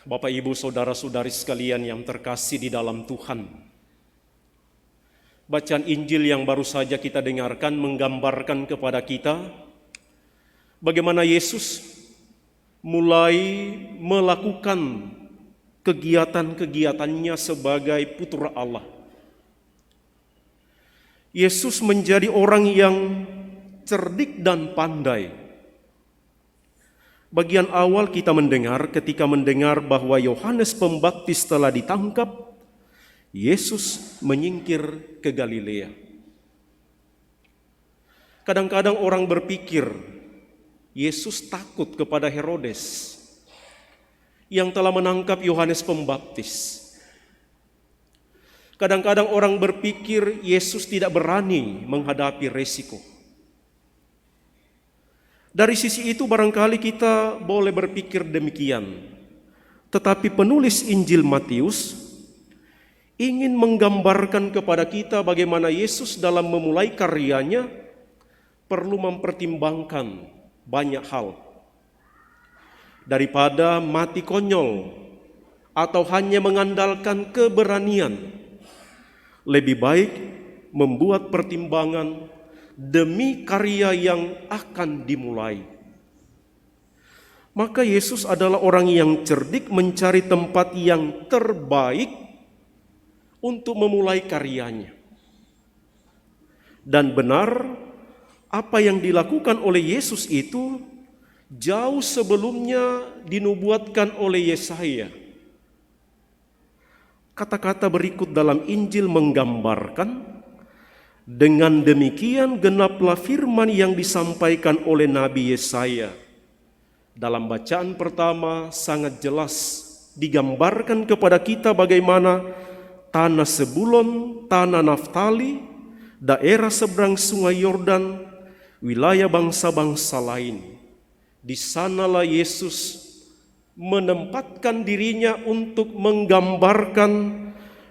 Bapak, Ibu, saudara-saudari sekalian yang terkasih di dalam Tuhan. Bacaan Injil yang baru saja kita dengarkan menggambarkan kepada kita bagaimana Yesus mulai melakukan kegiatan-kegiatannya sebagai putra Allah. Yesus menjadi orang yang cerdik dan pandai. Bagian awal kita ketika mendengar bahwa Yohanes Pembaptis telah ditangkap, Yesus menyingkir ke Galilea. Kadang-kadang orang berpikir Yesus takut kepada Herodes yang telah menangkap Yohanes Pembaptis. Kadang-kadang orang berpikir Yesus tidak berani menghadapi resiko. Dari sisi itu barangkali kita boleh berpikir demikian. Tetapi penulis Injil Matius ingin menggambarkan kepada kita bagaimana Yesus dalam memulai karyanya perlu mempertimbangkan banyak hal. Daripada mati konyol atau hanya mengandalkan keberanian, lebih baik membuat pertimbangan demi karya yang akan dimulai. Maka Yesus adalah orang yang cerdik mencari tempat yang terbaik untuk memulai karyanya. Dan benar, apa yang dilakukan oleh Yesus itu jauh sebelumnya dinubuatkan oleh Yesaya. Kata-kata berikut dalam Injil menggambarkan, dengan demikian genaplah firman yang disampaikan oleh Nabi Yesaya. Dalam bacaan pertama sangat jelas digambarkan kepada kita bagaimana tanah Sebulon, tanah Naftali, daerah seberang sungai Yordan, wilayah bangsa-bangsa lain. Di sanalah Yesus menempatkan dirinya untuk menggambarkan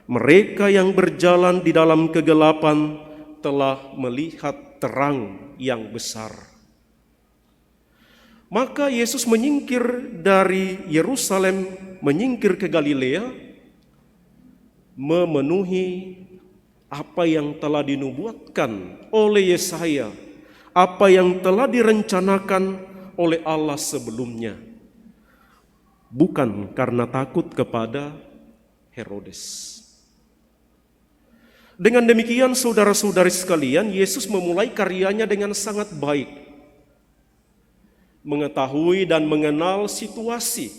mereka yang berjalan di dalam kegelapan telah melihat terang yang besar. Maka Yesus menyingkir dari Yerusalem, menyingkir ke Galilea, memenuhi apa yang telah dinubuatkan oleh Yesaya, apa yang telah direncanakan oleh Allah sebelumnya. Bukan karena takut kepada Herodes. Dengan demikian saudara-saudari sekalian, Yesus memulai karyanya dengan sangat baik. Mengetahui dan mengenal situasi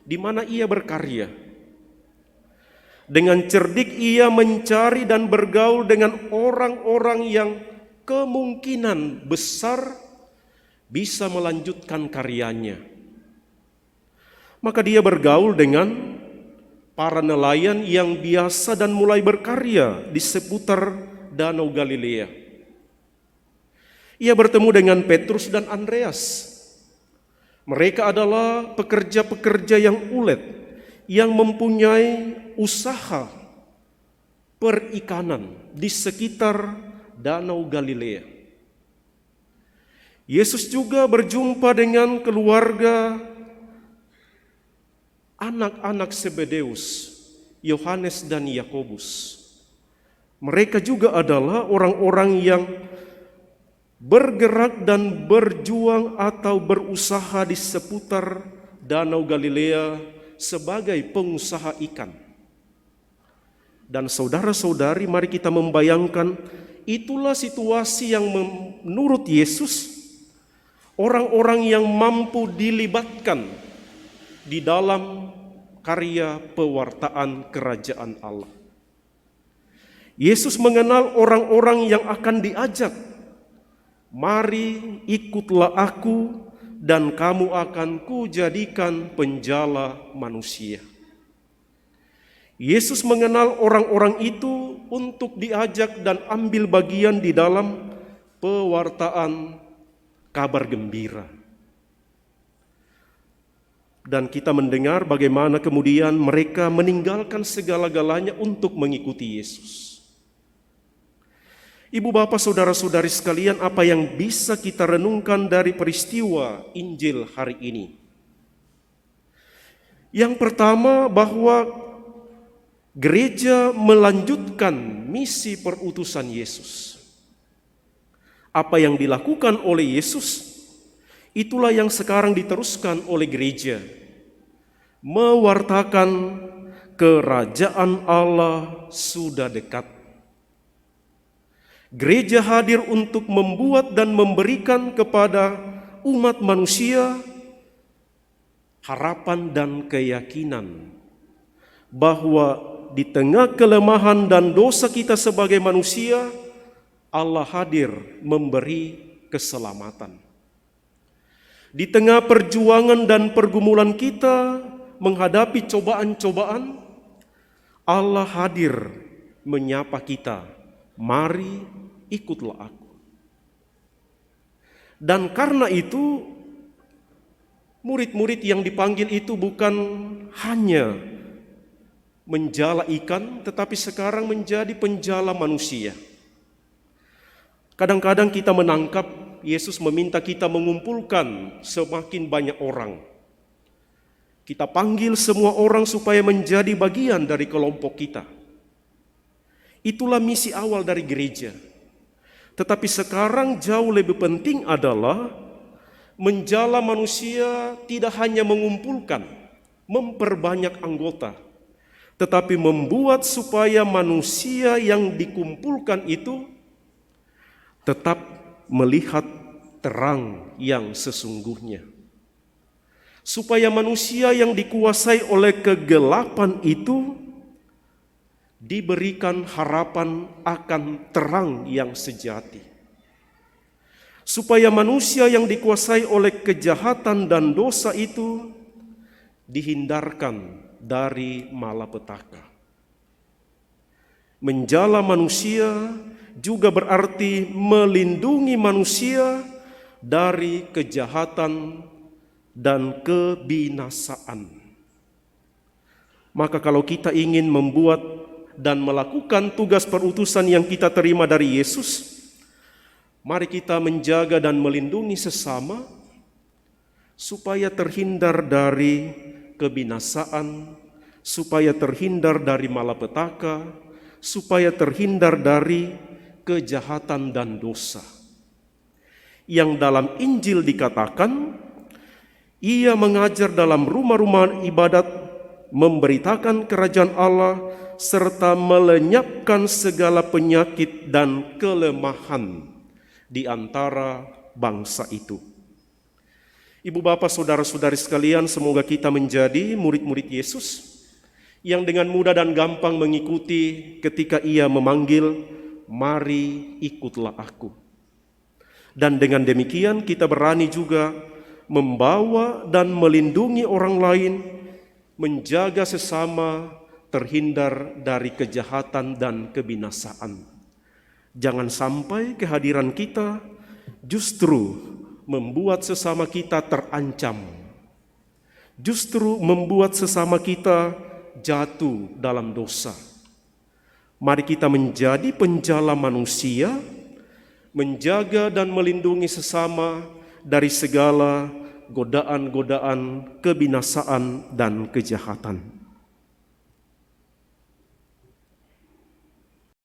di mana ia berkarya. Dengan cerdik ia mencari dan bergaul dengan orang-orang yang kemungkinan besar bisa melanjutkan karyanya. Maka dia bergaul dengan para nelayan yang biasa dan mulai berkarya di seputar Danau Galilea. Ia bertemu dengan Petrus dan Andreas. Mereka adalah pekerja-pekerja yang ulet, yang mempunyai usaha perikanan di sekitar Danau Galilea. Yesus juga berjumpa dengan keluarga anak-anak Zebedeus, Yohanes dan Yakobus. Mereka juga adalah orang-orang yang bergerak dan berjuang atau berusaha di seputar Danau Galilea sebagai pengusaha ikan. Dan saudara-saudari, mari kita membayangkan itulah situasi yang menurut Yesus orang-orang yang mampu dilibatkan di dalam karya pewartaan kerajaan Allah. Yesus mengenal orang-orang yang akan diajak. Mari ikutlah aku dan kamu akan kujadikan penjala manusia. Yesus mengenal orang-orang itu untuk diajak dan ambil bagian di dalam pewartaan kabar gembira. Dan kita mendengar bagaimana kemudian mereka meninggalkan segala-galanya untuk mengikuti Yesus. Ibu bapak saudara-saudari sekalian, apa yang bisa kita renungkan dari peristiwa Injil hari ini? Yang pertama, bahwa gereja melanjutkan misi perutusan Yesus. Apa yang dilakukan oleh Yesus, itulah yang sekarang diteruskan oleh gereja. Mewartakan kerajaan Allah sudah dekat. Gereja hadir untuk membuat dan memberikan kepada umat manusia harapan dan keyakinan bahwa di tengah kelemahan dan dosa kita sebagai manusia, Allah hadir memberi keselamatan. Di tengah perjuangan dan pergumulan kita menghadapi cobaan-cobaan, Allah hadir menyapa kita, mari ikutlah aku. Dan karena itu, murid-murid yang dipanggil itu bukan hanya menjala ikan, tetapi sekarang menjadi penjala manusia. Kadang-kadang kita menangkap Yesus meminta kita mengumpulkan semakin banyak orang. Kita panggil semua orang supaya menjadi bagian dari kelompok kita. Itulah misi awal dari gereja. Tetapi sekarang jauh lebih penting adalah menjala manusia tidak hanya mengumpulkan, memperbanyak anggota, tetapi membuat supaya manusia yang dikumpulkan itu tetap melihat terang yang sesungguhnya. Supaya manusia yang dikuasai oleh kegelapan itu diberikan harapan akan terang yang sejati. Supaya manusia yang dikuasai oleh kejahatan dan dosa itu dihindarkan dari malapetaka. Menjala manusia juga berarti melindungi manusia dari kejahatan dan kebinasaan. Maka kalau kita ingin membuat dan melakukan tugas perutusan yang kita terima dari Yesus, mari kita menjaga dan melindungi sesama supaya terhindar dari kebinasaan, supaya terhindar dari malapetaka, supaya terhindar dari kejahatan dan dosa. Yang dalam Injil dikatakan, ia mengajar dalam rumah-rumah ibadat, memberitakan kerajaan Allah, serta melenyapkan segala penyakit dan kelemahan di antara bangsa itu. Ibu bapak saudara-saudari sekalian, semoga kita menjadi murid-murid Yesus yang dengan mudah dan gampang mengikuti ketika ia memanggil, mari ikutlah aku. Dan dengan demikian kita berani juga membawa dan melindungi orang lain, menjaga sesama terhindar dari kejahatan dan kebinasaan. Jangan sampai kehadiran kita justru membuat sesama kita terancam, justru membuat sesama kita jatuh dalam dosa. Mari kita menjadi penjala manusia, menjaga dan melindungi sesama dari segala godaan-godaan kebinasaan dan kejahatan.